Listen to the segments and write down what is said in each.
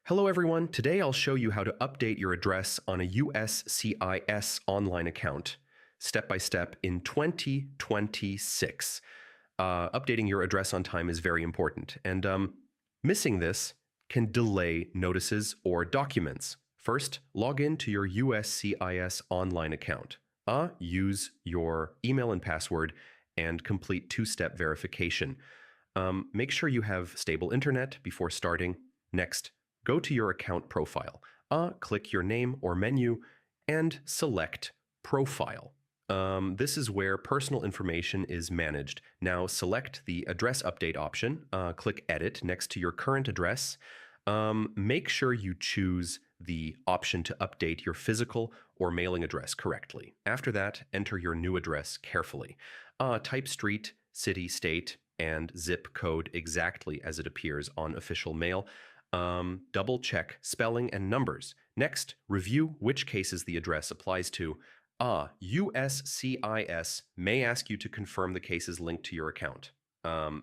Hello everyone, today I'll show you how to update your address on a USCIS online account, step by step in 2026. Updating your address on time is very important, and missing this can delay notices or documents. First, log in to your USCIS online account. Use your email and password and complete two-step verification. Make sure you have stable internet before starting. Next, go to your account profile. Click your name or menu and select Profile. This is where personal information is managed. Now select the address update option. Click Edit next to your current address. Make sure you choose the option to update your physical or mailing address correctly. After that, enter your new address carefully. Type street, city, state, and zip code exactly as it appears on official mail. Double check spelling and numbers. Next, review which cases the address applies to. USCIS may ask you to confirm the cases linked to your account.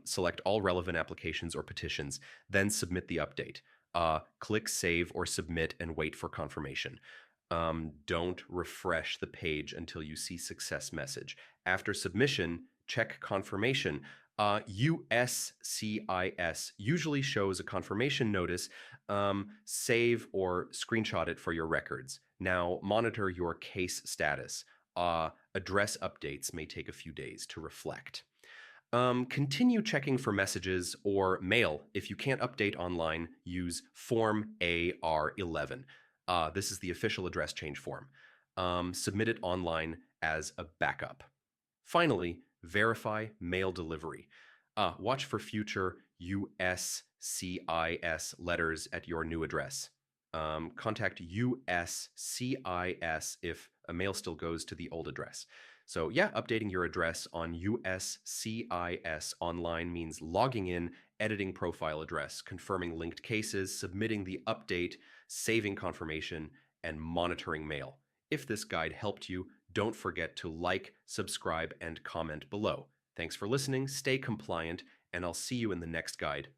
Select all relevant applications or petitions, then submit the update. Click Save or Submit and wait for confirmation. Don't refresh the page until you see success message. After submission, check confirmation. USCIS usually shows a confirmation notice. Save or screenshot it for your records. Now monitor your case status. Address updates may take a few days to reflect. Continue checking for messages or mail. If you can't update online, use Form AR11. This is the official address change form. Submit it online as a backup. Finally, verify mail delivery. Watch for future USCIS letters at your new address. Contact USCIS if a mail still goes to the old address. So yeah, updating your address on USCIS online means logging in, editing profile address, confirming linked cases, submitting the update, saving confirmation, and monitoring mail. If this guide helped you, don't forget to like, subscribe, and comment below. Thanks for listening, stay compliant, and I'll see you in the next guide.